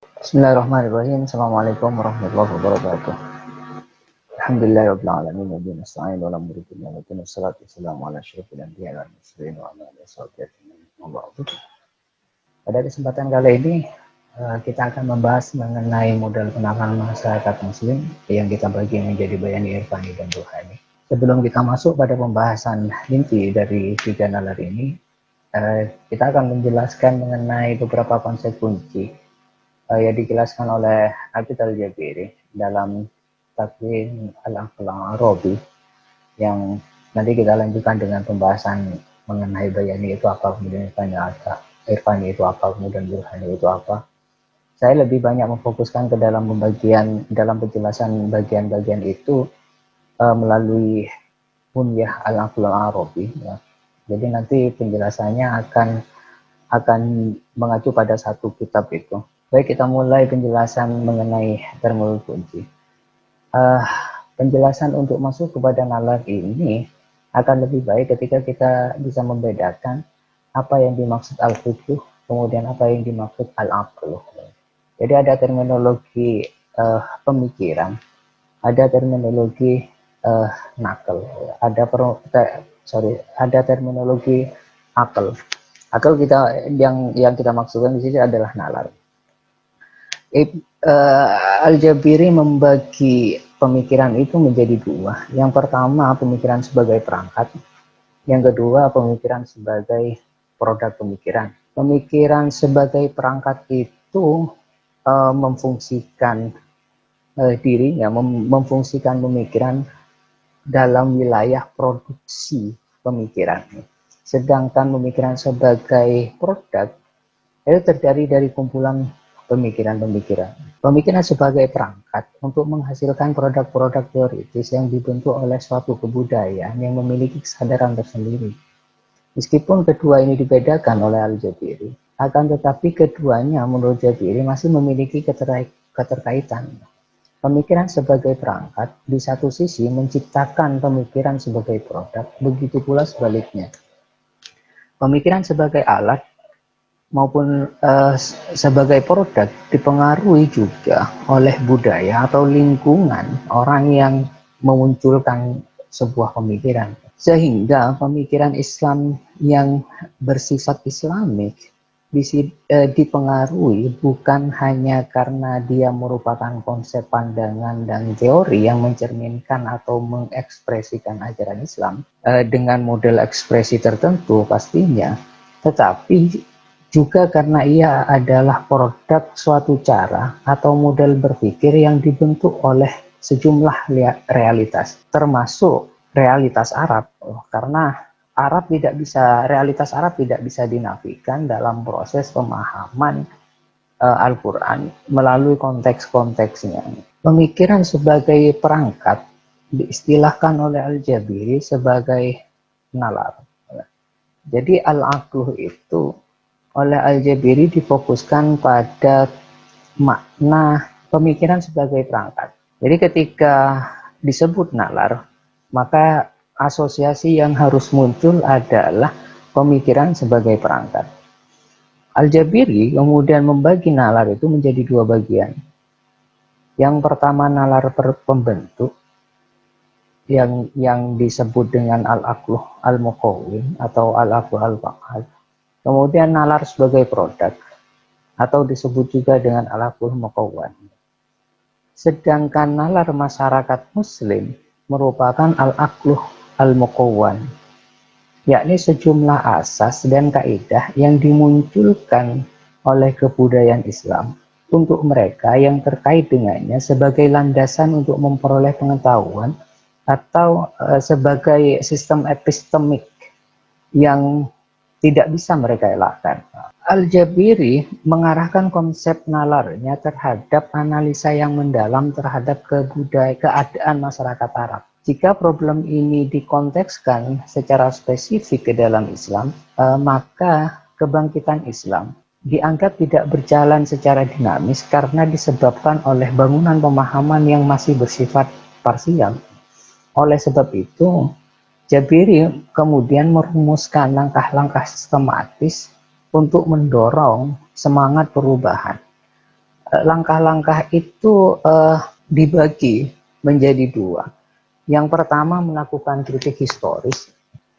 Bismillahirrahmanirrahim. Assalamualaikum warahmatullahi wabarakatuh. Alhamdulillahirabbil alamin wa bihi nasta'in wa la mudilla lahu wa wassalatu wassalamu ala asyrofil anbiya'i wal mursalin wa ala alihi wasallam. Pada kesempatan kali ini kita akan membahas mengenai modal penakalan masyarakat muslim yang kita bagi menjadi bayani, irfani, dan ruhani. Sebelum kita masuk pada pembahasan inti dari tiga nalar ini, kita akan menjelaskan mengenai beberapa konsep kunci yang dijelaskan oleh Abid Al-Jabiri dalam Takwin Al-Aql-Arabi, yang nanti kita lanjutkan dengan pembahasan mengenai bayani itu apa, kemudian irfani itu apa, kemudian burhani itu apa. Saya lebih banyak memfokuskan ke dalam penjelasan bagian-bagian itu melalui Bunyah Al-Aql-Arabi, ya. Jadi nanti penjelasannya akan mengacu pada satu kitab itu. Baik, kita mulai penjelasan mengenai terminologi kunci. Penjelasan untuk masuk kepada nalar ini akan lebih baik ketika kita bisa membedakan apa yang dimaksud al-fiqh, kemudian apa yang dimaksud al-aql. Jadi ada terminologi pemikiran, ada terminologi nakal, ada terminologi akal. Akal kita yang kita maksudkan di sini adalah nalar. Al-Jabiri membagi pemikiran itu menjadi dua. Yang pertama, pemikiran sebagai perangkat. Yang kedua, pemikiran sebagai produk pemikiran. Pemikiran sebagai perangkat itu memfungsikan dirinya, memfungsikan pemikiran dalam wilayah produksi pemikiran. Sedangkan pemikiran sebagai produk itu terdiri dari kumpulan pemikiran-pemikiran. Pemikiran sebagai perangkat untuk menghasilkan produk-produk teoritis yang dibentuk oleh suatu kebudayaan yang memiliki kesadaran tersendiri. Meskipun kedua ini dibedakan oleh Al-Jabiri, akan tetapi keduanya menurut Jabiri masih memiliki keterkaitan. Pemikiran sebagai perangkat di satu sisi menciptakan pemikiran sebagai produk, begitu pula sebaliknya. Pemikiran sebagai alat maupun sebagai produk dipengaruhi juga oleh budaya atau lingkungan orang yang memunculkan sebuah pemikiran, sehingga pemikiran Islam yang bersifat Islamik dipengaruhi bukan hanya karena dia merupakan konsep pandangan dan teori yang mencerminkan atau mengekspresikan ajaran Islam dengan model ekspresi tertentu pastinya, tetapi juga karena ia adalah produk suatu cara atau model berpikir yang dibentuk oleh sejumlah realitas, termasuk realitas Arab. Karena realitas Arab tidak bisa dinafikan dalam proses pemahaman Al-Quran melalui konteks-konteksnya. Pemikiran sebagai perangkat diistilahkan oleh Al-Jabiri sebagai nalar. Jadi al-aqlu itu oleh Al-Jabiri difokuskan pada makna pemikiran sebagai perangkat. Jadi ketika disebut nalar, maka asosiasi yang harus muncul adalah pemikiran sebagai perangkat. Al-Jabiri kemudian membagi nalar itu menjadi dua bagian. Yang pertama nalar pembentuk, yang disebut dengan al-aqlu al-muqawwim atau al-aqlu al-fa'al. Kemudian nalar sebagai produk atau disebut juga dengan al-aql muqawwan. Sedangkan nalar masyarakat muslim merupakan al-aql al-muqawwan, yakni sejumlah asas dan kaidah yang dimunculkan oleh kebudayaan Islam untuk mereka yang terkait dengannya sebagai landasan untuk memperoleh pengetahuan atau sebagai sistem epistemik yang tidak bisa mereka elakkan. Al-Jabiri mengarahkan konsep nalarnya terhadap analisa yang mendalam terhadap keadaan masyarakat Arab. Jika problem ini dikontekskan secara spesifik ke dalam Islam, maka kebangkitan Islam dianggap tidak berjalan secara dinamis karena disebabkan oleh bangunan pemahaman yang masih bersifat parsial. Oleh sebab itu, Jabiri kemudian merumuskan langkah-langkah sistematis untuk mendorong semangat perubahan. Langkah-langkah itu dibagi menjadi dua. Yang pertama melakukan kritik historis.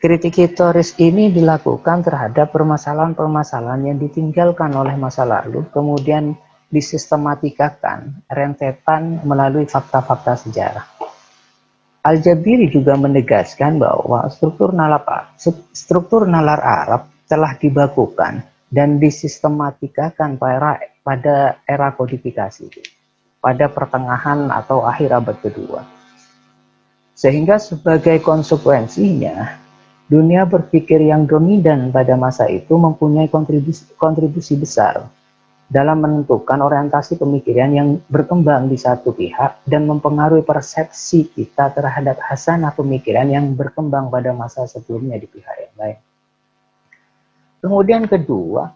Kritik historis ini dilakukan terhadap permasalahan-permasalahan yang ditinggalkan oleh masa lalu, kemudian disistematikkan rentetan melalui fakta-fakta sejarah. Al-Jabiri juga menegaskan bahwa struktur nalar Arab telah dibakukan dan disistematikakan pada era kodifikasi, pada pertengahan atau akhir abad kedua. Sehingga sebagai konsekuensinya, dunia berpikir yang dominan pada masa itu mempunyai kontribusi besar dalam menentukan orientasi pemikiran yang berkembang di satu pihak dan mempengaruhi persepsi kita terhadap hasanah pemikiran yang berkembang pada masa sebelumnya di pihak yang lain. Kemudian kedua,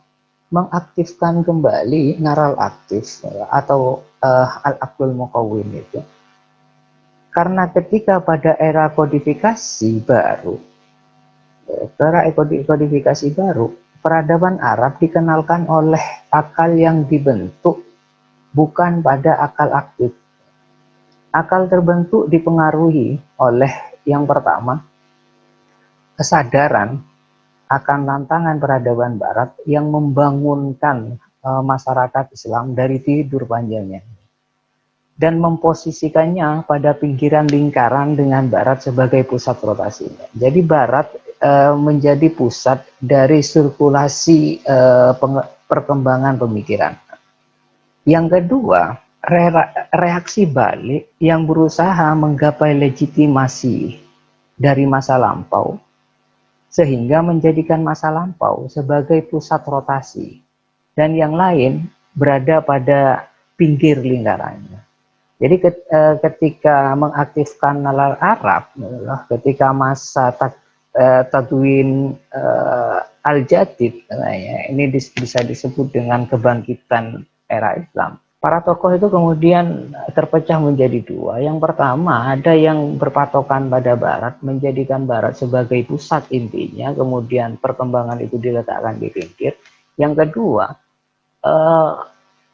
mengaktifkan kembali naral aktif atau al-aqlul muqawwim itu. Karena ketika pada era kodifikasi baru, peradaban Arab dikenalkan oleh akal yang dibentuk bukan pada akal aktif. Akal terbentuk dipengaruhi oleh yang pertama, kesadaran akan tantangan peradaban Barat yang membangunkan masyarakat Islam dari tidur panjangnya dan memposisikannya pada pinggiran lingkaran dengan Barat sebagai pusat rotasinya. Jadi Barat menjadi pusat dari sirkulasi perkembangan pemikiran. Yang kedua, reaksi balik yang berusaha menggapai legitimasi dari masa lampau, sehingga menjadikan masa lampau sebagai pusat rotasi, dan yang lain berada pada pinggir lingkarannya. Jadi ketika mengaktifkan nalar Arab, ketika masa Tadwin Al-Jadid, ini bisa disebut dengan kebangkitan era Islam. Para tokoh itu kemudian terpecah menjadi dua. Yang pertama, ada yang berpatokan pada Barat, menjadikan Barat sebagai pusat intinya, kemudian perkembangan itu diletakkan di pinggir. Yang kedua,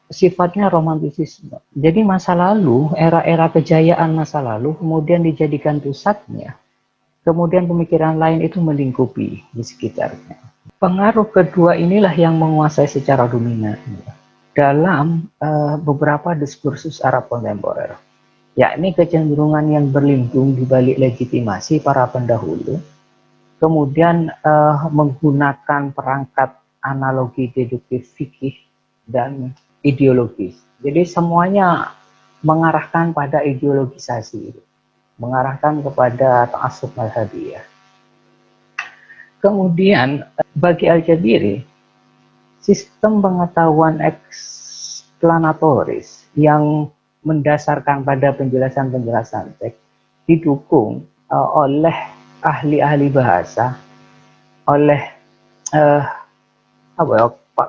sifatnya romantisisme. Jadi masa lalu, era-era kejayaan masa lalu kemudian dijadikan pusatnya. Kemudian pemikiran lain itu melingkupi di sekitarnya. Pengaruh kedua inilah yang menguasai secara dominan dalam beberapa diskursus Arab kontemporer, yakni kecenderungan yang berlindung di balik legitimasi para pendahulu, kemudian menggunakan perangkat analogi deduktif fikih dan ideologis. Jadi semuanya mengarahkan pada ideologisasi, mengarahkan kepada ta'assub mazhabiyah. Kemudian bagi Al-Jabiri, sistem pengetahuan eksplanatoris yang mendasarkan pada penjelasan-penjelasan teks didukung oleh ahli-ahli bahasa, oleh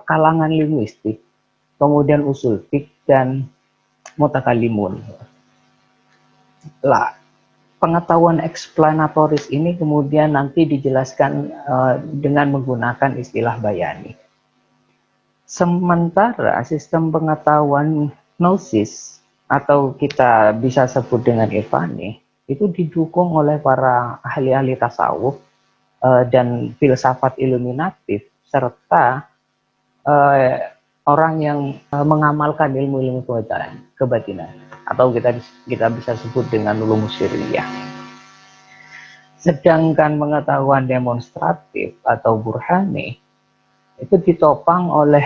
kalangan linguistik, kemudian usul fiqh dan mutakallimun. Lah, pengetahuan eksplanatoris ini kemudian nanti dijelaskan dengan menggunakan istilah bayani. Sementara sistem pengetahuan gnosis atau kita bisa sebut dengan irfani itu didukung oleh para ahli-ahli tasawuf dan filsafat iluminatif serta orang yang mengamalkan ilmu-ilmu kebatinan atau kita bisa sebut dengan ulum syirriyah. Sedangkan pengetahuan demonstratif atau burhani itu ditopang oleh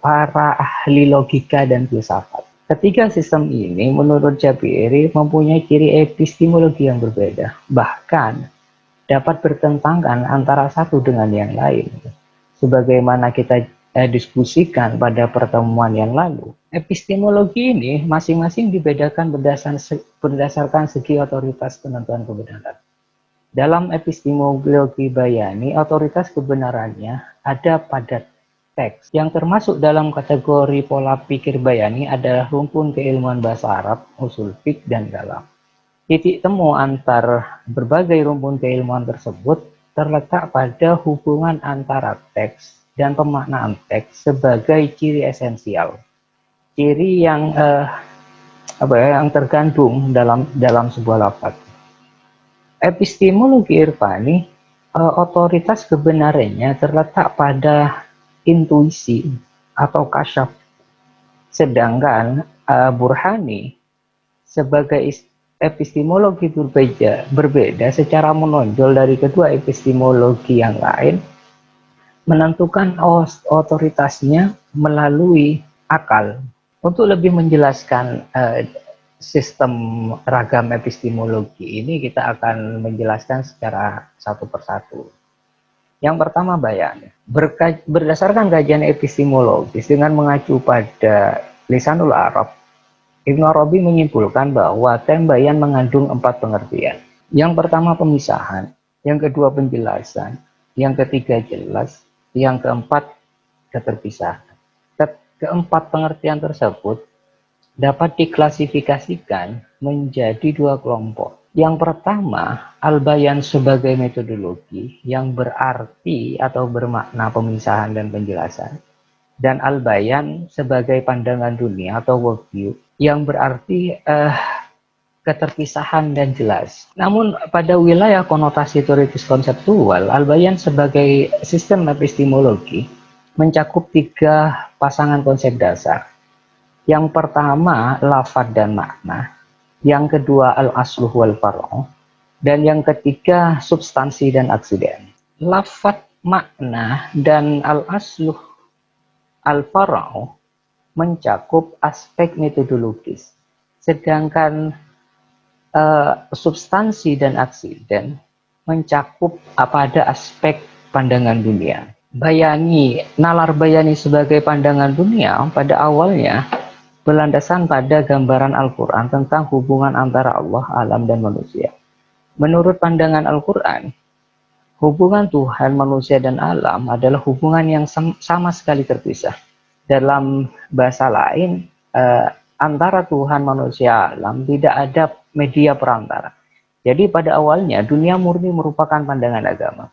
para ahli logika dan filsafat. Ketiga sistem ini menurut Jabiri mempunyai ciri epistemologi yang berbeda, bahkan dapat bertentangan antara satu dengan yang lain. Sebagaimana kita diskusikan pada pertemuan yang lalu, epistemologi ini masing-masing dibedakan berdasarkan segi otoritas penentuan kebenaran. Dalam epistemologi bayani, otoritas kebenarannya ada pada teks. Yang termasuk dalam kategori pola pikir bayani adalah rumpun keilmuan bahasa Arab, usul fiqh, dan kalam. Titik temu antar berbagai rumpun keilmuan tersebut terletak pada hubungan antara teks dan pemaknaan teks sebagai ciri esensial. ciri yang yang tergantung dalam sebuah lafaz. Epistemologi irfani, otoritas kebenarannya terletak pada intuisi atau kasyaf, sedangkan burhani sebagai epistemologi berbeda secara menonjol dari kedua epistemologi yang lain, menentukan otoritasnya melalui akal. Untuk lebih menjelaskan sistem ragam epistemologi ini, kita akan menjelaskan secara satu persatu. Yang pertama, bayan. Berdasarkan kajian epistemologis dengan mengacu pada Lisanul Arab, Ibnu Arabi menyimpulkan bahwa term bayan mengandung 4 pengertian. Yang pertama pemisahan, yang kedua penjelasan, yang ketiga jelas, yang keempat keterpisahan. Keempat pengertian tersebut dapat diklasifikasikan menjadi 2 kelompok. Yang pertama, al-bayan sebagai metodologi yang berarti atau bermakna pemisahan dan penjelasan. Dan al-bayan sebagai pandangan dunia atau worldview yang berarti keterpisahan dan jelas. Namun pada wilayah konotasi teoritis konseptual, al-bayan sebagai sistem epistemologi mencakup 3 pasangan konsep dasar. Yang pertama, lafadz dan makna. Yang kedua, al-asluh wal far'u. Dan yang ketiga, substansi dan aksiden. Lafadz, makna, dan al-asluh al-far'u mencakup aspek metodologis. Sedangkan substansi dan aksiden mencakup pada aspek pandangan dunia. Nalar bayani sebagai pandangan dunia pada awalnya berlandasan pada gambaran Al-Quran tentang hubungan antara Allah, alam, dan manusia. Menurut pandangan Al-Quran, hubungan Tuhan, manusia, dan alam adalah hubungan yang sama sekali terpisah. Dalam bahasa lain, antara Tuhan, manusia, alam tidak ada media perantara. Jadi pada awalnya dunia murni merupakan pandangan agama.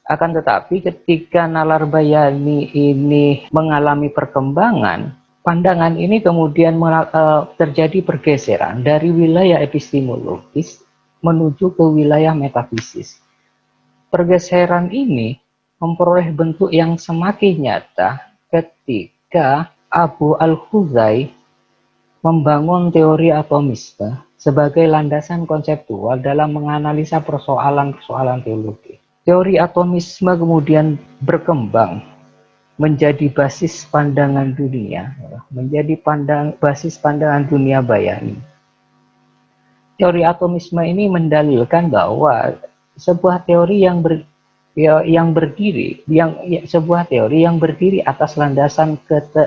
Akan tetapi ketika nalar bayani ini mengalami perkembangan, pandangan ini kemudian terjadi pergeseran dari wilayah epistemologis menuju ke wilayah metafisis. Pergeseran ini memperoleh bentuk yang semakin nyata ketika Abu Al-Khuzai membangun teori atomisme sebagai landasan konseptual dalam menganalisa persoalan-persoalan teologi. Teori atomisme kemudian berkembang menjadi basis pandangan dunia, menjadi basis pandangan dunia bayani. Teori atomisme ini mendalilkan bahwa sebuah teori sebuah teori yang berdiri atas landasan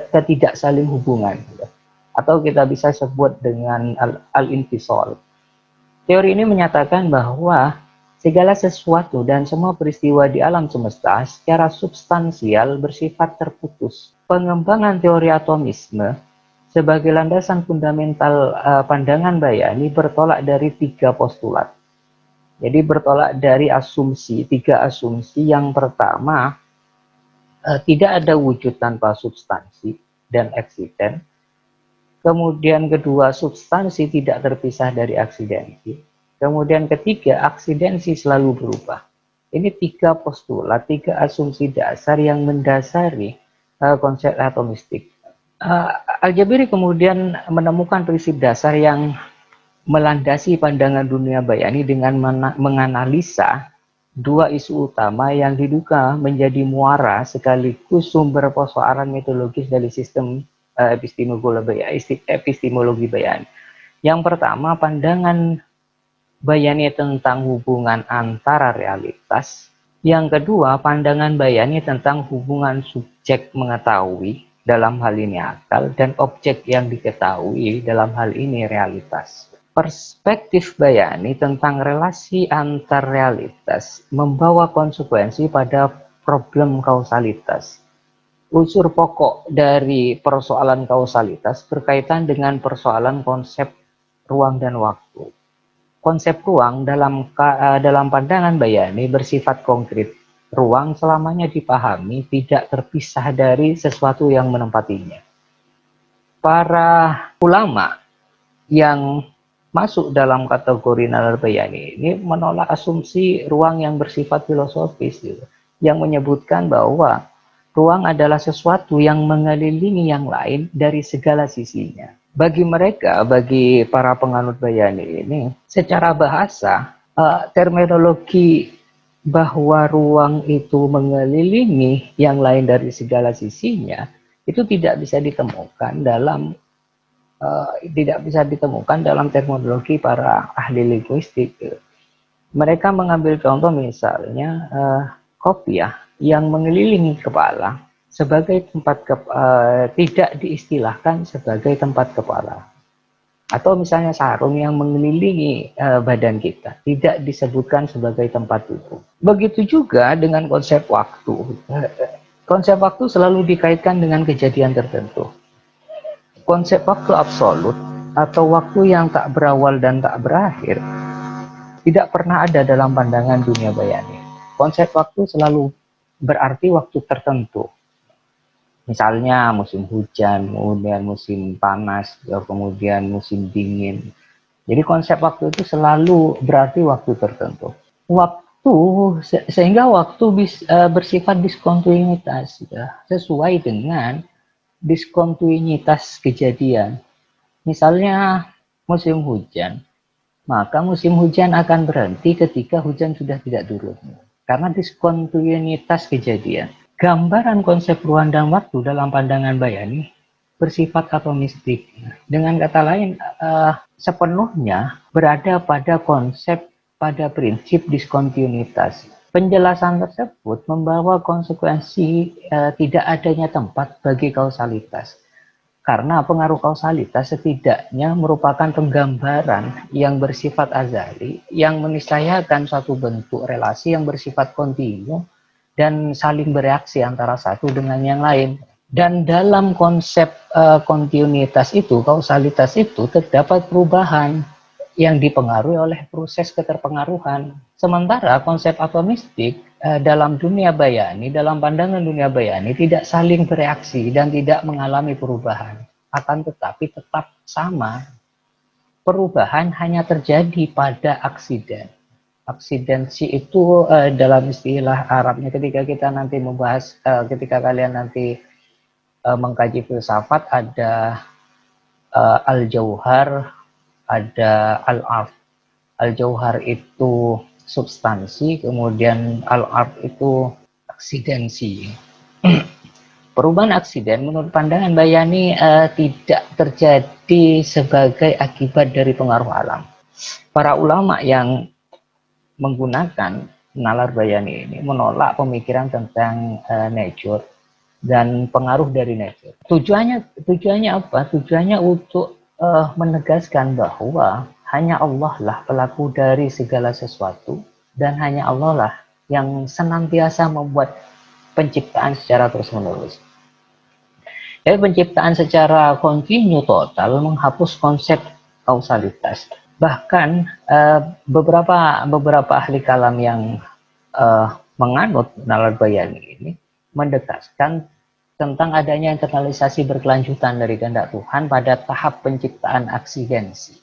ketidaksaling hubungan, atau kita bisa sebut dengan al-infisal. Teori ini menyatakan bahwa segala sesuatu dan semua peristiwa di alam semesta secara substansial bersifat terputus. Pengembangan teori atomisme sebagai landasan fundamental pandangan bayani bertolak dari 3 postulat. Jadi bertolak dari 3 asumsi. Yang pertama, tidak ada wujud tanpa substansi dan eksiden. Kemudian kedua, substansi tidak terpisah dari aksidensi. Kemudian ketiga, aksidensi selalu berubah. Ini 3 postulat, 3 asumsi dasar yang mendasari konsep atomistik. Al-Jabiri kemudian menemukan prinsip dasar yang melandasi pandangan dunia bayani dengan menganalisa 2 isu utama yang diduga menjadi muara sekaligus sumber persoalan metodologis dari sistem epistemologi bayani. Yang pertama, pandangan bayani tentang hubungan antara realitas. Yang kedua, pandangan bayani tentang hubungan subjek mengetahui, dalam hal ini akal, dan objek yang diketahui, dalam hal ini realitas. Perspektif bayani tentang relasi antar realitas membawa konsekuensi pada problem kausalitas. Unsur pokok dari persoalan kausalitas berkaitan dengan persoalan konsep ruang dan waktu. Konsep ruang dalam pandangan bayani bersifat konkret. Ruang selamanya dipahami tidak terpisah dari sesuatu yang menempatinya. para ulama yang masuk dalam kategori nalar bayani ini menolak asumsi ruang yang bersifat filosofis gitu, yang menyebutkan bahwa ruang adalah sesuatu yang mengelilingi yang lain dari segala sisinya. Bagi mereka, bagi para penganut bayani ini, secara bahasa, terminologi bahwa ruang itu mengelilingi yang lain dari segala sisinya itu tidak bisa ditemukan dalam terminologi para ahli linguistik. Mereka mengambil contoh misalnya kopiah yang mengelilingi kepala sebagai tidak diistilahkan sebagai tempat kepala. Atau misalnya sarung yang mengelilingi badan kita tidak disebutkan sebagai tempat duduk. Begitu juga dengan konsep waktu. Konsep waktu selalu dikaitkan dengan kejadian tertentu. Konsep waktu absolut atau waktu yang tak berawal dan tak berakhir tidak pernah ada dalam pandangan dunia bayani. Konsep waktu selalu berarti waktu tertentu. Misalnya musim hujan, kemudian musim panas, kemudian musim dingin. Jadi konsep waktu itu selalu berarti waktu tertentu. Sehingga waktu bersifat diskontinuitas, ya, sesuai dengan diskontinuitas kejadian. Misalnya musim hujan, maka musim hujan akan berhenti ketika hujan sudah tidak turun. Karena diskontinuitas kejadian. Gambaran konsep ruang dan waktu dalam pandangan bayani bersifat atomistik. Dengan kata lain, sepenuhnya berada pada prinsip diskontinuitas. Penjelasan tersebut membawa konsekuensi tidak adanya tempat bagi kausalitas. Karena pengaruh kausalitas setidaknya merupakan penggambaran yang bersifat azali, yang meniscayakan suatu bentuk relasi yang bersifat kontinu dan saling bereaksi antara satu dengan yang lain. Dan dalam konsep kontinuitas itu, kausalitas itu, terdapat perubahan yang dipengaruhi oleh proses keterpengaruhan. Sementara konsep atomistik dalam dunia bayani, dalam pandangan dunia bayani, tidak saling bereaksi dan tidak mengalami perubahan. Akan tetapi tetap sama. Perubahan hanya terjadi pada aksiden. Aksidensi itu dalam istilah Arabnya ketika kita nanti membahas, ketika kalian nanti mengkaji filsafat, ada al-jauhar, ada al-arf. Al-jauhar itu substansi, kemudian al-arf itu aksidensi. Perubahan aksiden menurut pandangan bayani tidak terjadi sebagai akibat dari pengaruh alam. Para ulama yang menggunakan nalar bayani ini menolak pemikiran tentang nature dan pengaruh dari nature. Tujuannya apa? Tujuannya untuk menegaskan bahwa hanya Allah lah pelaku dari segala sesuatu dan hanya Allah lah yang senantiasa membuat penciptaan secara terus-menerus. Jadi penciptaan secara kontinu total menghapus konsep kausalitas. Bahkan beberapa ahli kalam yang menganut nalar bayani ini mendekatkan tentang adanya internalisasi berkelanjutan dari kehendak Tuhan pada tahap penciptaan aksidensi,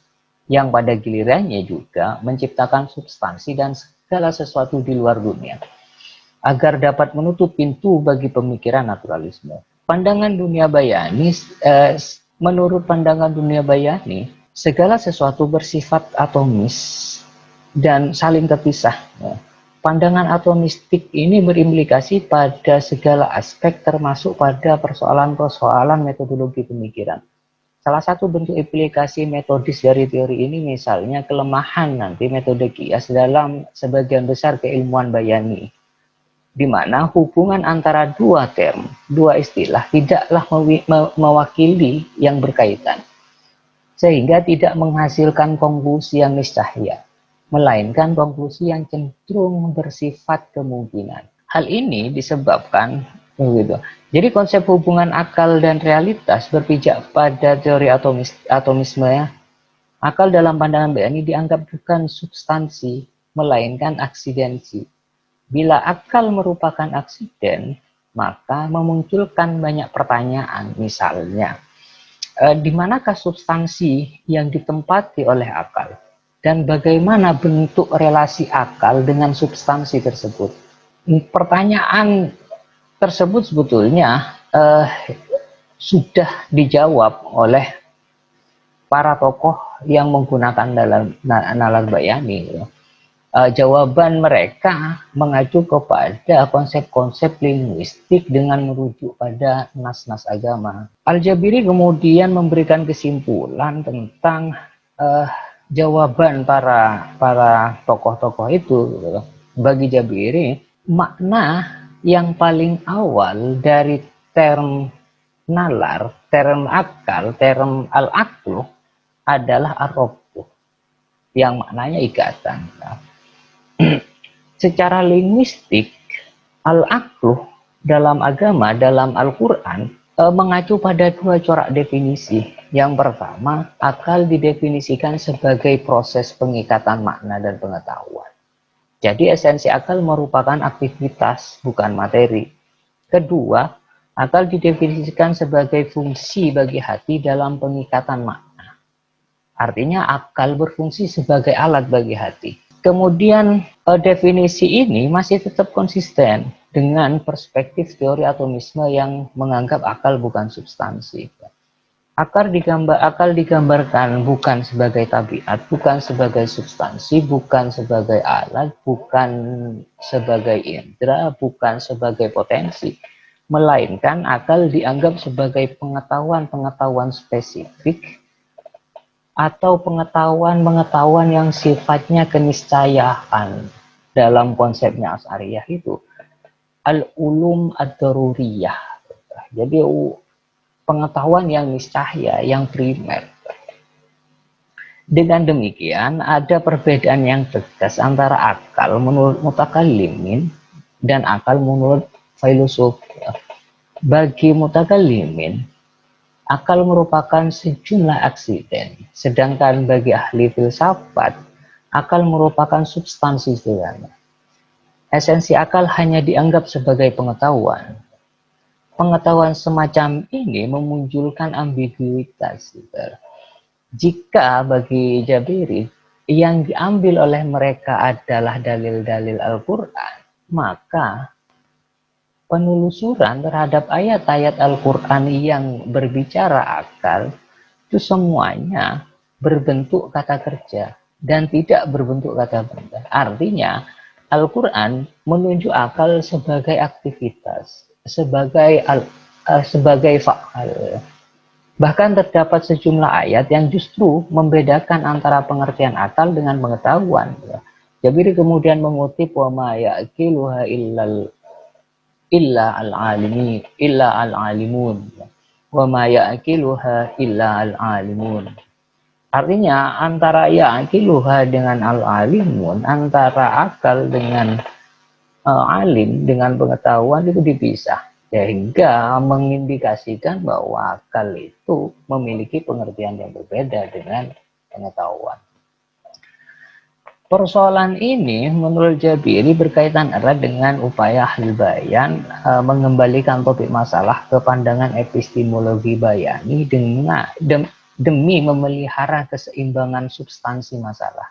yang pada gilirannya juga menciptakan substansi dan segala sesuatu di luar dunia, agar dapat menutup pintu bagi pemikiran naturalisme. Pandangan dunia bayani, menurut pandangan dunia bayani, segala sesuatu bersifat atomis dan saling terpisah. Pandangan atomistik ini berimplikasi pada segala aspek, termasuk pada persoalan-persoalan metodologi pemikiran. Salah satu bentuk implikasi metodis dari teori ini misalnya kelemahan nanti metode kias dalam sebagian besar keilmuan bayani, di mana hubungan antara dua istilah tidaklah mewakili yang berkaitan, sehingga tidak menghasilkan konklusi yang niscaya, melainkan konklusi yang cenderung bersifat kemungkinan. Hal ini disebabkan begitu. Jadi konsep hubungan akal dan realitas berpijak pada teori atomisme. Ya. Akal dalam pandangan bayani dianggap bukan substansi, melainkan aksidensi. Bila akal merupakan aksiden, maka memunculkan banyak pertanyaan. Misalnya, Di manakah substansi yang ditempati oleh akal? Dan bagaimana bentuk relasi akal dengan substansi tersebut? Pertanyaan tersebut sebetulnya sudah dijawab oleh para tokoh yang menggunakan dalam nalar bayani. Jawaban mereka mengacu kepada konsep-konsep linguistik dengan merujuk pada nas-nas agama. Al-Jabiri kemudian memberikan kesimpulan tentang jawaban para tokoh-tokoh itu. Bagi Jabiri, makna yang paling awal dari term nalar, term akal, term al-aqlu adalah ar-rabtu, yang maknanya ikatan. Secara linguistik, al-aqlu dalam agama, dalam Al-Quran, mengacu pada dua corak definisi. Yang pertama, akal didefinisikan sebagai proses pengikatan makna dan pengetahuan. Jadi esensi akal merupakan aktivitas, bukan materi. Kedua, akal didefinisikan sebagai fungsi bagi hati dalam pengikatan makna. Artinya akal berfungsi sebagai alat bagi hati. Kemudian definisi ini masih tetap konsisten dengan perspektif teori atomisme yang menganggap akal bukan substansi. Akal digambarkan bukan sebagai tabiat, bukan sebagai substansi, bukan sebagai alat, bukan sebagai indera, bukan sebagai potensi. Melainkan akal dianggap sebagai pengetahuan-pengetahuan spesifik atau pengetahuan-pengetahuan yang sifatnya keniscayaan. Dalam konsepnya Asy'ariyah itu al-ulum ad-daruriyah. Jadi pengetahuan yang niscaya, yang primer. Dengan demikian ada perbedaan yang tegas antara akal menurut mutakallimin dan akal menurut filosof. Bagi mutakallimin, akal merupakan sejumlah aksiden, sedangkan bagi ahli filsafat, akal merupakan substansi sederhana. Esensi akal hanya dianggap sebagai pengetahuan. Pengetahuan semacam ini memunculkan ambiguitas. Jika bagi Jabiri, yang diambil oleh mereka adalah dalil-dalil Al-Quran, maka penelusuran terhadap ayat-ayat Al-Quran yang berbicara akal itu semuanya berbentuk kata kerja dan tidak berbentuk kata benda. Artinya Al-Quran menunjuk akal sebagai aktivitas, sebagai fa'al. Bahkan terdapat sejumlah ayat yang justru membedakan antara pengertian akal dengan pengetahuan. Jabiri kemudian mengutip wa ma ya'qiluha illa al-alimun wa ma ya'qiluha illa al-alimun. Artinya antara ya'qiluha dengan al-alimun, antara akal dengan alim, dengan pengetahuan itu dipisah, sehingga mengindikasikan bahwa akal itu memiliki pengertian yang berbeda dengan pengetahuan. Persoalan ini menurut Jabiri berkaitan erat dengan upaya ahli bayan mengembalikan topik masalah ke pandangan epistemologi bayani demi memelihara keseimbangan substansi masalah.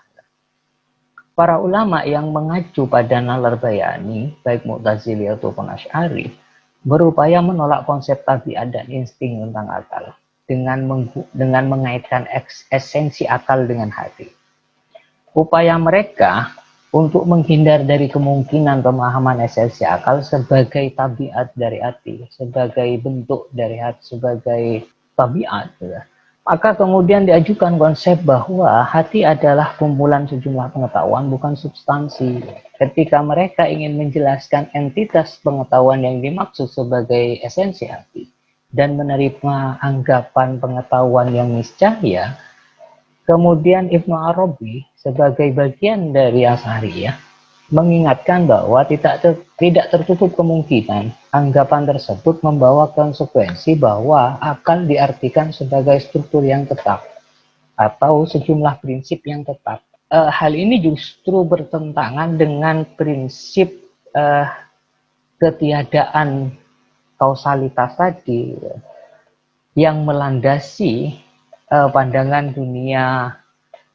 Para ulama yang mengacu pada nalar bayani, baik Mu'tazili ataupun Asy'ari, berupaya menolak konsep tabiat dan insting tentang akal dengan mengaitkan esensi akal dengan hati. Upaya mereka untuk menghindar dari kemungkinan pemahaman esensi akal sebagai tabiat dari hati, sebagai bentuk dari hati, sebagai tabiat. Maka kemudian diajukan konsep bahwa hati adalah kumpulan sejumlah pengetahuan, bukan substansi. Ketika mereka ingin menjelaskan entitas pengetahuan yang dimaksud sebagai esensi hati dan menerima anggapan pengetahuan yang niscaya, kemudian Ibnu Arabi sebagai bagian dari Asy'ariyah mengingatkan bahwa tidak tertutup kemungkinan anggapan tersebut membawa konsekuensi bahwa akal diartikan sebagai struktur yang tetap atau sejumlah prinsip yang tetap. Hal ini justru bertentangan dengan prinsip ketiadaan kausalitas tadi. yang melandasi pandangan dunia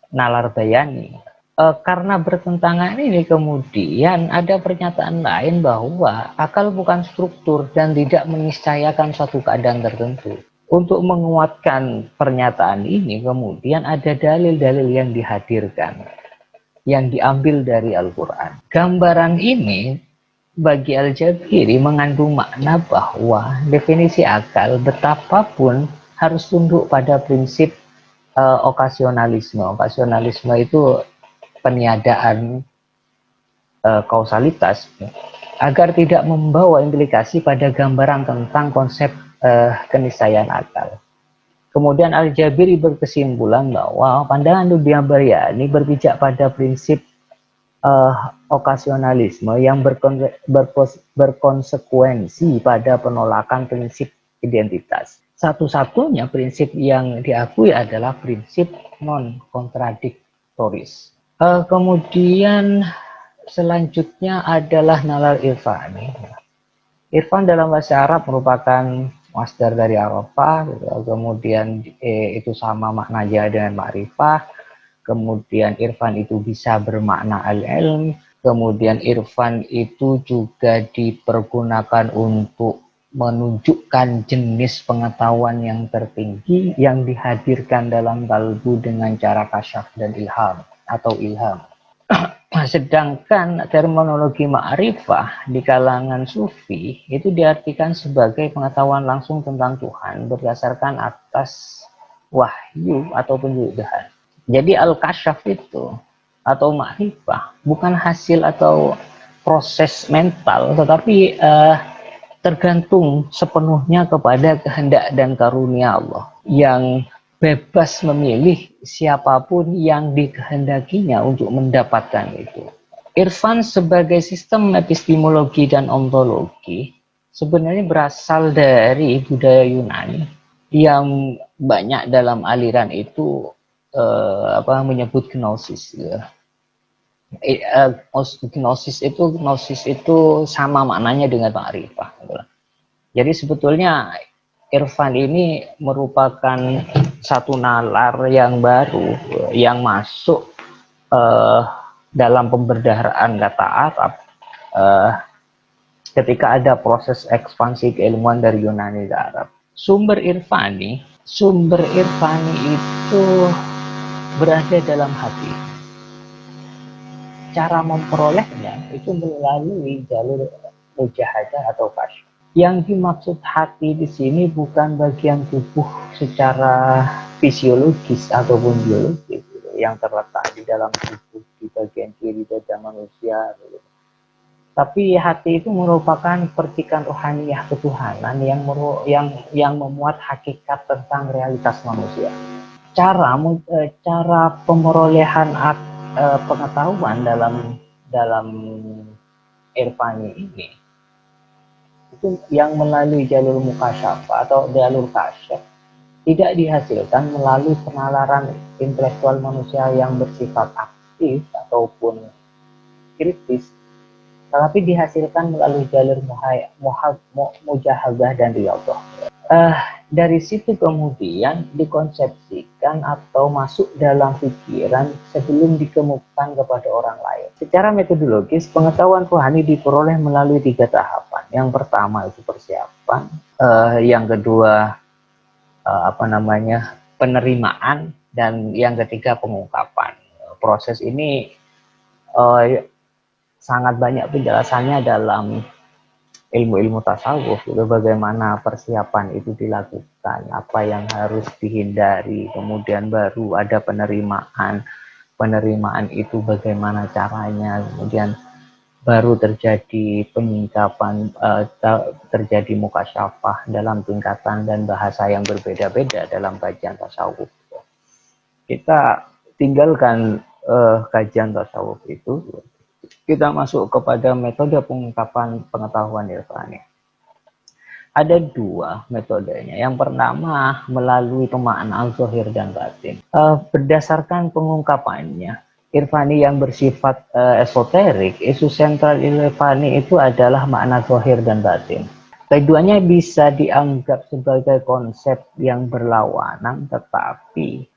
nalar bayani. Karena bertentangan ini kemudian ada pernyataan lain bahwa akal bukan struktur dan tidak meniscayakan suatu keadaan tertentu. Untuk menguatkan pernyataan ini kemudian ada dalil-dalil yang dihadirkan, yang diambil dari Al-Quran. Gambaran ini bagi Al-Jabiri mengandung makna bahwa definisi akal betapapun harus tunduk pada prinsip okasionalisme. Okasionalisme itu peniadaan kausalitas agar tidak membawa implikasi pada gambaran tentang konsep keniscayaan akal. Kemudian Al-Jabiri berkesimpulan bahwa pandangan dunia bayani berpijak pada prinsip okasionalisme yang berkonsekuensi pada penolakan prinsip identitas. Satu-satunya prinsip yang diakui adalah prinsip non-kontradiktoris. Kemudian selanjutnya adalah nalar irfani. Irfan dalam bahasa Arab merupakan masdar dari arafah, kemudian itu sama maknanya dengan ma'rifah. Kemudian irfan itu bisa bermakna al-ilm. Kemudian irfan itu juga dipergunakan untuk menunjukkan jenis pengetahuan yang tertinggi yang dihadirkan dalam kalbu dengan cara kasyaf dan ilham atau ilham. Sedangkan terminologi ma'rifah di kalangan sufi itu diartikan sebagai pengetahuan langsung tentang Tuhan berdasarkan atas wahyu atau penjelasan. Jadi al-kasyaf itu atau ma'rifah bukan hasil atau proses mental, tetapi tergantung sepenuhnya kepada kehendak dan karunia Allah yang bebas memilih siapapun yang dikehendakinya untuk mendapatkan itu. Irfan sebagai sistem epistemologi dan ontologi sebenarnya berasal dari budaya Yunani yang banyak dalam aliran itu menyebut gnosis. Gnosis itu sama maknanya dengan ma'rifah. Jadi sebetulnya irfan ini merupakan satu nalar yang baru yang masuk dalam pemberdaharaan kata Arab ketika ada proses ekspansi keilmuan dari Yunani ke Arab. Sumber irfani itu berada dalam hati. Cara memperolehnya itu melalui jalur mujahadah atau kasyaf. Yang dimaksud hati di sini bukan bagian tubuh secara fisiologis ataupun biologis yang terletak di dalam tubuh di bagian kiri dada manusia. Tapi hati itu merupakan percikan rohaniyah ketuhanan yang memuat hakikat tentang realitas manusia. Cara pemerolehan pengetahuan dalam irfani ini itu yang melalui jalur mukasyafa atau jalur kasyaf tidak dihasilkan melalui penalaran intelektual manusia yang bersifat aktif ataupun kritis, tetapi dihasilkan melalui jalur mujahadah dan riyadhah. Dari situ kemudian dikonsepsikan atau masuk dalam pikiran sebelum dikemukakan kepada orang lain. Secara metodologis, pengetahuan rohani diperoleh melalui 3 tahapan. Yang pertama itu persiapan, yang kedua penerimaan, dan yang ketiga pengungkapan. Proses ini sangat banyak penjelasannya dalam ilmu-ilmu tasawuf, bagaimana persiapan itu dilakukan, apa yang harus dihindari, kemudian baru ada penerimaan itu bagaimana caranya, kemudian baru terjadi penyingkapan, terjadi mukasyafah dalam tingkatan dan bahasa yang berbeda-beda dalam kajian tasawuf. Kita tinggalkan kajian tasawuf itu, kita masuk kepada metode pengungkapan pengetahuan irfani. Ada 2 metodenya. Yang pertama melalui pemaknaan zahir dan batin. Berdasarkan pengungkapannya, irfani yang bersifat esoterik, isu sentral irfani itu adalah makna zahir dan batin. Keduanya bisa dianggap sebagai konsep yang berlawanan, tetapi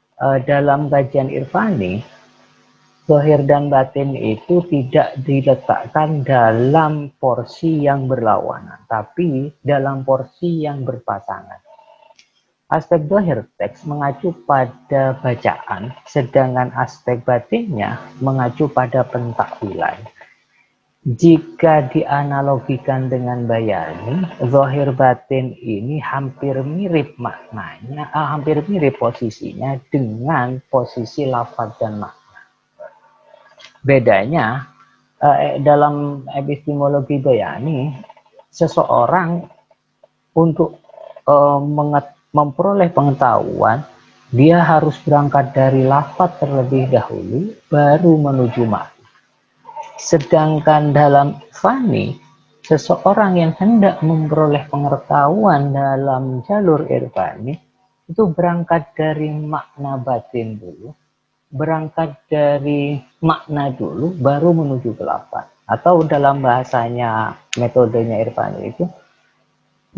dalam kajian irfani, zahir dan batin itu tidak diletakkan dalam porsi yang berlawanan, tapi dalam porsi yang berpasangan. Aspek zahir teks mengacu pada bacaan, sedangkan aspek batinnya mengacu pada pentakwilan. Jika dianalogikan dengan bayani, zahir batin ini hampir mirip maknanya, hampir mirip posisinya dengan posisi lafaz dan makna. Bedanya, dalam epistemologi bayani, seseorang untuk memperoleh pengetahuan, dia harus berangkat dari lafaz terlebih dahulu, baru menuju makna. Sedangkan dalam irfani, seseorang yang hendak memperoleh pengetahuan dalam jalur irfani itu berangkat dari makna batin dulu, berangkat dari makna dulu, baru menuju ke lafaz. Atau dalam bahasanya metodenya irfani itu,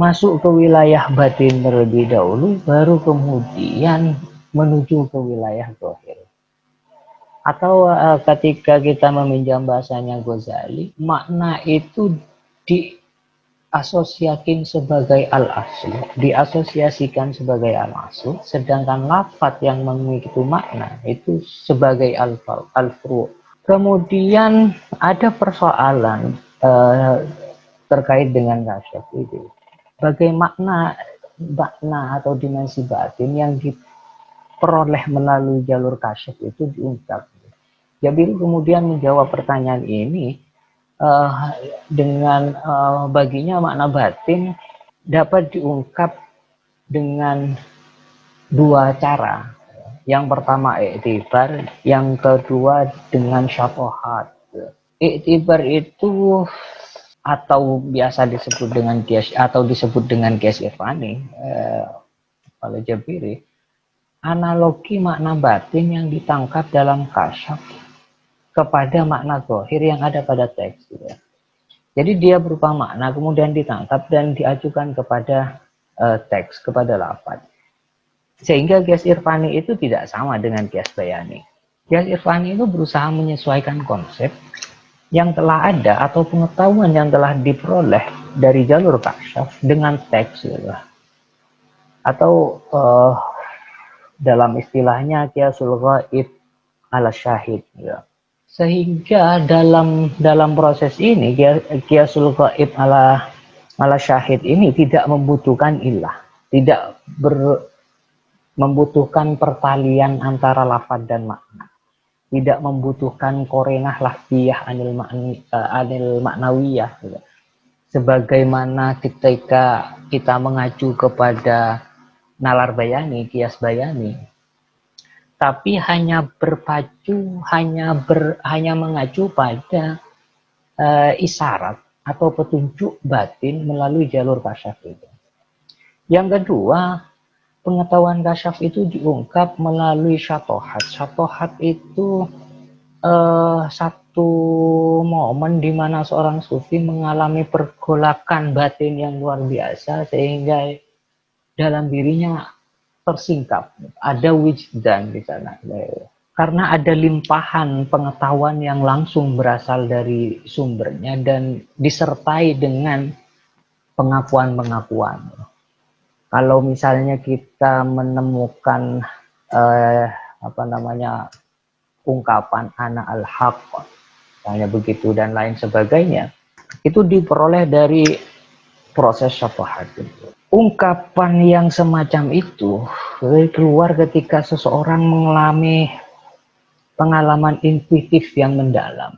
masuk ke wilayah batin terlebih dahulu, baru kemudian menuju ke wilayah zahir. Atau ketika kita meminjam bahasanya Ghazali, makna itu diasosiasikan sebagai al-aslu, diasosiasikan sebagai al-aslu, sedangkan lafaz yang mengikuti makna itu sebagai al-furu. Kemudian ada persoalan terkait dengan kasyaf itu. Bagaimana makna atau dimensi batin yang diperoleh melalui jalur kasyaf itu diungkap. Jabir kemudian menjawab pertanyaan ini dengan baginya makna batin dapat diungkap dengan dua cara. Yang pertama iktibar, yang kedua dengan syatohat. Iktibar itu atau biasa disebut dengan kias atau disebut dengan kias irfani oleh Jabiri, analogi makna batin yang ditangkap dalam kasyaf kepada makna zahir yang ada pada teks. Jadi dia berupa makna kemudian ditangkap dan diajukan kepada teks, kepada lafaz. Sehingga kias irfani itu tidak sama dengan kias bayani. Kias irfani itu berusaha menyesuaikan konsep yang telah ada atau pengetahuan yang telah diperoleh dari jalur kasyaf dengan teks. Atau dalam istilahnya kiasul ghaib ala syahid. Sehingga dalam proses ini kiasul ghaib ala syahid ini tidak membutuhkan ilah, tidak membutuhkan pertalian antara lafaz dan makna, tidak membutuhkan korenah lafziyah anil maknawiyah, sebagaimana ketika kita mengacu kepada nalar bayani, kias bayani, tapi hanya berpacu, hanya mengacu pada isyarat atau petunjuk batin melalui jalur kasyaf itu. Yang kedua, pengetahuan kasyaf itu diungkap melalui syatohat. Syatohat itu satu momen di mana seorang sufi mengalami pergolakan batin yang luar biasa sehingga dalam dirinya tersingkap, ada wijdan di sana. Karena ada limpahan pengetahuan yang langsung berasal dari sumbernya dan disertai dengan pengakuan-pengakuan. Kalau misalnya kita menemukan ungkapan ana al-haq, misalnya begitu dan lain sebagainya, itu diperoleh dari proses syafaat. Ungkapan yang semacam itu keluar ketika seseorang mengalami pengalaman intuitif yang mendalam,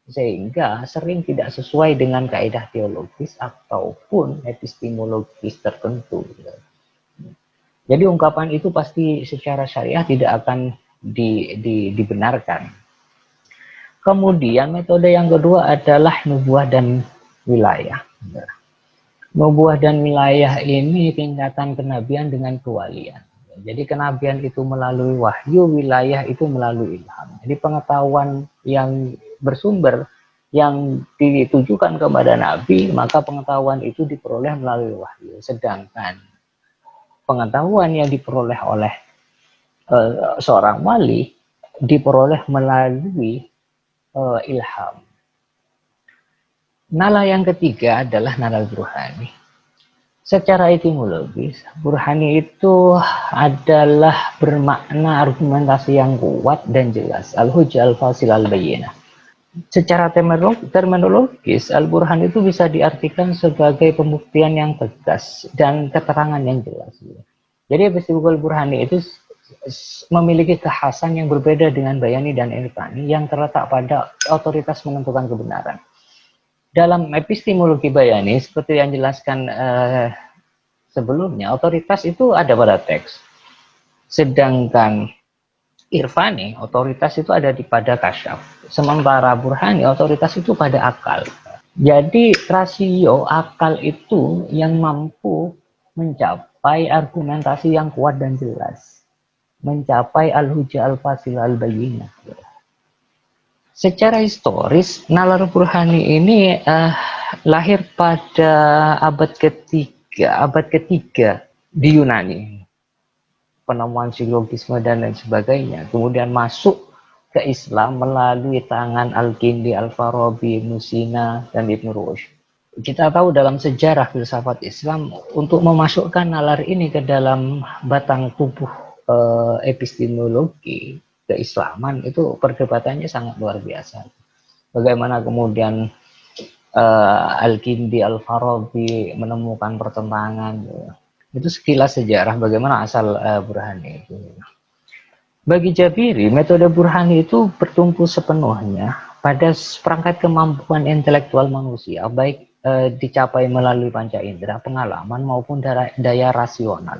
sehingga sering tidak sesuai dengan kaidah teologis ataupun epistemologis tertentu. Jadi ungkapan itu pasti secara syariah tidak akan dibenarkan. Kemudian metode yang kedua adalah nubuah dan wilayah. Nubuah dan wilayah ini tingkatan kenabian dengan kewalian. Jadi kenabian itu melalui wahyu, wilayah itu melalui ilham. Jadi pengetahuan yang bersumber yang ditujukan kepada Nabi, maka pengetahuan itu diperoleh melalui wahyu. Sedangkan pengetahuan yang diperoleh oleh seorang wali diperoleh melalui ilham. Nala yang ketiga adalah nala burhani. Secara etimologis, burhani itu adalah bermakna argumentasi yang kuat dan jelas. Al-hujjah al-fasil al-bayyinah. Secara terminologis, al-burhan itu bisa diartikan sebagai pembuktian yang tegas dan keterangan yang jelas. Jadi epistemologi burhani itu memiliki kekhasan yang berbeda dengan bayani dan irfani yang terletak pada otoritas menentukan kebenaran. Dalam epistemologi bayani, seperti yang dijelaskan sebelumnya, otoritas itu ada pada teks. Sedangkan irfani, otoritas itu ada pada kasyaf. Sementara burhani, otoritas itu pada akal. Jadi rasio akal itu yang mampu mencapai argumentasi yang kuat dan jelas. Mencapai al-hujjah al-fasil al-bayyinah. Secara historis, nalar burhani ini lahir pada abad ketiga di Yunani. Penemuan silogisme dan lain sebagainya. Kemudian masuk ke Islam melalui tangan Al-Kindi, Al-Farabi, Ibnu Sina, dan Ibnu Rushd. Kita tahu dalam sejarah filsafat Islam, untuk memasukkan nalar ini ke dalam batang tubuh epistemologi keislaman, itu perdebatannya sangat luar biasa. Bagaimana kemudian Al-Kindi, Al-Farabi menemukan pertentangan. Itu sekilas sejarah bagaimana asal burhani itu. Bagi Jabiri, metode burhani itu bertumpu sepenuhnya pada perangkat kemampuan intelektual manusia, baik dicapai melalui panca indera, pengalaman maupun daya rasional,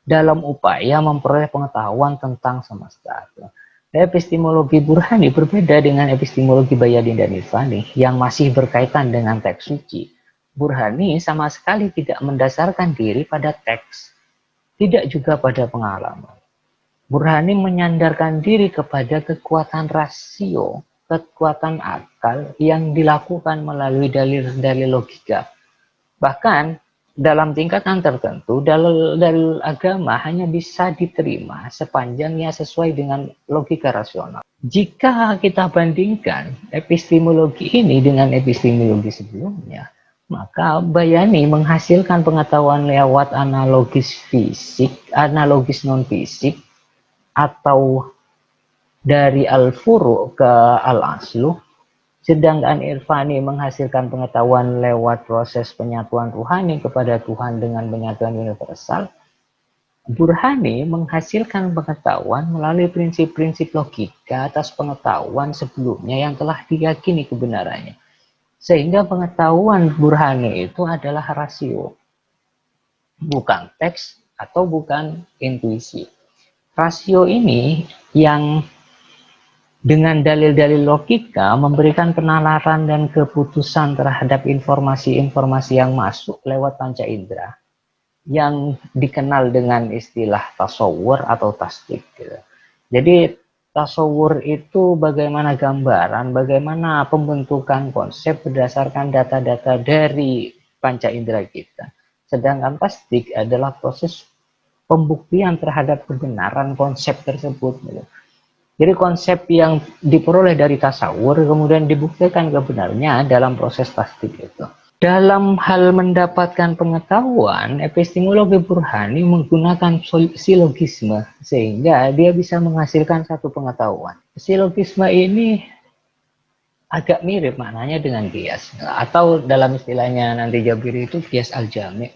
dalam upaya memperoleh pengetahuan tentang semesta. Epistemologi burhani berbeda dengan epistemologi bayani dan irfani yang masih berkaitan dengan teks suci. Burhani sama sekali tidak mendasarkan diri pada teks, tidak juga pada pengalaman. Burhani menyandarkan diri kepada kekuatan rasio, kekuatan akal yang dilakukan melalui dalil-dalil logika. Bahkan dalam tingkatan tertentu, dalil agama hanya bisa diterima sepanjangnya sesuai dengan logika rasional. Jika kita bandingkan epistemologi ini dengan epistemologi sebelumnya, maka bayani menghasilkan pengetahuan lewat analogis fisik, analogis non-fisik, atau dari al-furu ke al-aslu. Sedangkan irfani menghasilkan pengetahuan lewat proses penyatuan ruhani kepada Tuhan dengan penyatuan universal. Burhani menghasilkan pengetahuan melalui prinsip-prinsip logika atas pengetahuan sebelumnya yang telah diyakini kebenarannya. Sehingga pengetahuan burhani itu adalah rasio, bukan teks atau bukan intuisi. Rasio ini yang dengan dalil-dalil logika memberikan penalaran dan keputusan terhadap informasi-informasi yang masuk lewat panca indera yang dikenal dengan istilah tasawur atau tasdik. Jadi tasawur itu bagaimana gambaran, bagaimana pembentukan konsep berdasarkan data-data dari panca indera kita. Sedangkan tasdik adalah proses pembuktian terhadap kebenaran konsep tersebut. Jadi konsep yang diperoleh dari tasawur kemudian dibuktikan kebenarannya dalam proses tasdik itu. Dalam hal mendapatkan pengetahuan, epistemologi burhani menggunakan silogisme sehingga dia bisa menghasilkan satu pengetahuan. Silogisme ini agak mirip maknanya dengan kias, atau dalam istilahnya nanti Jabiri itu kias al-jami'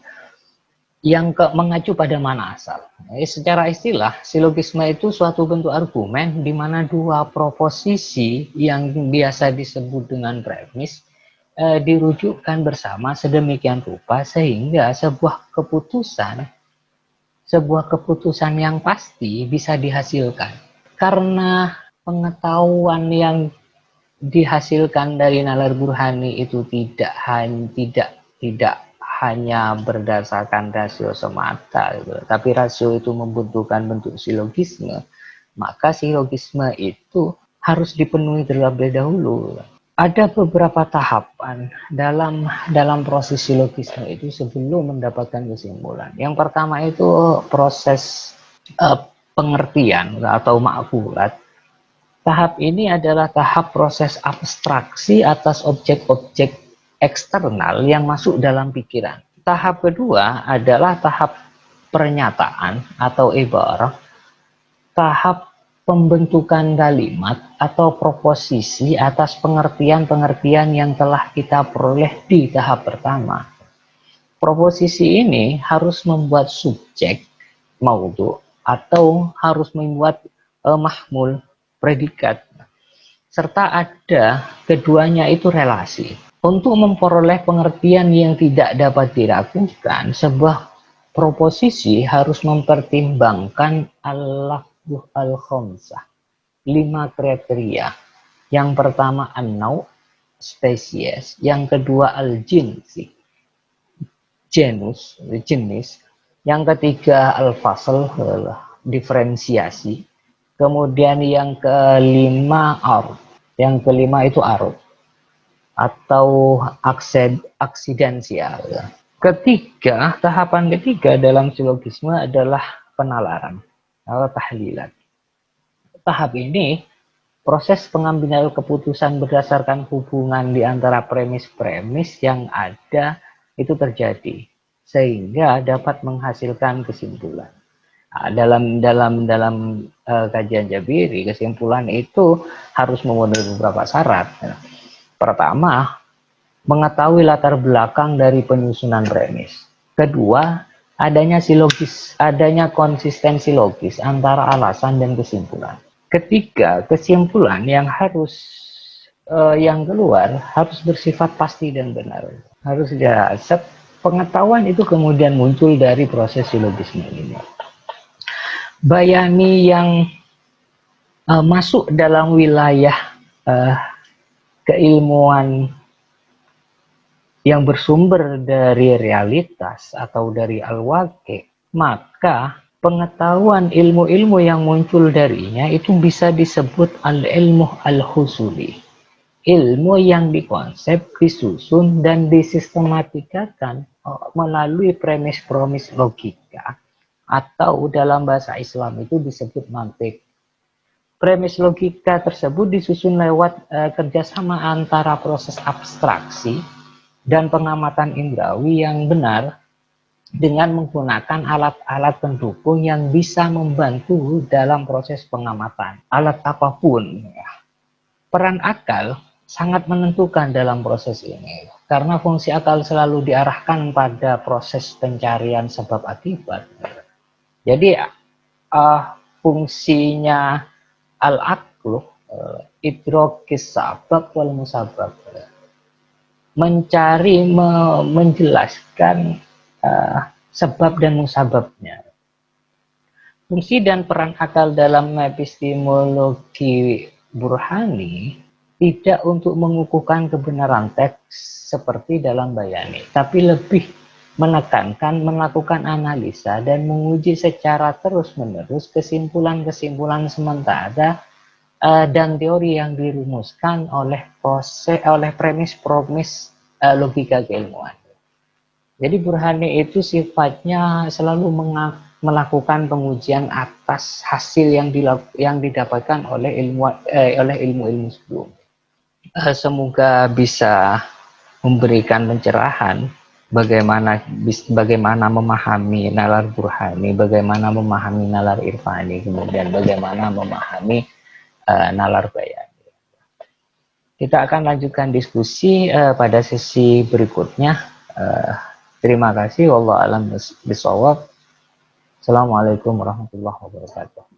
yang mengacu pada mana asal. Secara istilah, silogisme itu suatu bentuk argumen di mana dua proposisi yang biasa disebut dengan premis dirujukkan bersama sedemikian rupa sehingga sebuah keputusan yang pasti bisa dihasilkan. Karena pengetahuan yang dihasilkan dari nalar burhani itu tidak hanya berdasarkan rasio semata, gitu. Tapi rasio itu membutuhkan bentuk silogisme, maka silogisme itu harus dipenuhi terlebih dahulu. Ada beberapa tahapan dalam proses silogisme itu sebelum mendapatkan kesimpulan. Yang pertama itu proses pengertian atau makfulat. Tahap ini adalah tahap proses abstraksi atas objek-objek eksternal yang masuk dalam pikiran. Tahap kedua adalah tahap pernyataan atau ibarah. Tahap pembentukan kalimat atau proposisi atas pengertian-pengertian yang telah kita peroleh di tahap pertama. Proposisi ini harus membuat subjek maudhu atau harus membuat mahmul predikat, serta ada keduanya itu relasi. Untuk memperoleh pengertian yang tidak dapat diragukan, sebuah proposisi harus mempertimbangkan al-khamsah, 5 kriteria. Yang pertama an-nau, spesies. Yang kedua al-jinsi, genus, jenis. Yang ketiga al-fasl, diferensiasi. Kemudian yang kelima aruf. Yang kelima itu aruf atau aksidensial. Tahapan ketiga dalam silogisme adalah penalaran atau tahlilan. Tahap ini proses pengambilan keputusan berdasarkan hubungan di antara premis-premis yang ada itu terjadi sehingga dapat menghasilkan kesimpulan. Dalam kajian Jabiri, kesimpulan itu harus memenuhi beberapa syarat. Pertama, mengetahui latar belakang dari penyusunan premis. Kedua, adanya konsistensi logis antara alasan dan kesimpulan. Ketiga, kesimpulan yang keluar harus bersifat pasti dan benar. Harus pengetahuan itu kemudian muncul dari proses silogisme ini. Bayani yang masuk dalam wilayah keilmuan yang bersumber dari realitas atau dari al-waqi, maka pengetahuan ilmu-ilmu yang muncul darinya itu bisa disebut al-ilmu al-husuli. Ilmu yang dikonsep, disusun, dan disistematikkan melalui premis-premis logika, atau dalam bahasa Islam itu disebut mantik. Premis logika tersebut disusun lewat kerjasama antara proses abstraksi dan pengamatan indrawi yang benar dengan menggunakan alat-alat pendukung yang bisa membantu dalam proses pengamatan. Alat apapun. Peran akal sangat menentukan dalam proses ini. Karena fungsi akal selalu diarahkan pada proses pencarian sebab akibat. Jadi fungsinya al-aqlu idrokis sabab wal musabab, mencari, menjelaskan sebab dan musababnya. Fungsi dan peran akal dalam epistemologi burhani tidak untuk mengukuhkan kebenaran teks seperti dalam bayani, tapi lebih menekankan melakukan analisa dan menguji secara terus-menerus kesimpulan-kesimpulan sementara dan teori yang dirumuskan oleh premis-premis logika keilmuan. Jadi burhani itu sifatnya selalu melakukan pengujian atas hasil yang didapatkan oleh ilmu-ilmu sebelum. Semoga bisa memberikan pencerahan bagaimana memahami nalar burhani, bagaimana memahami nalar irfani, kemudian bagaimana memahami nalar bayani. Kita akan lanjutkan diskusi pada sesi berikutnya. Terima kasih. Wallahu a'lam bishawab. Assalamualaikum warahmatullahi wabarakatuh.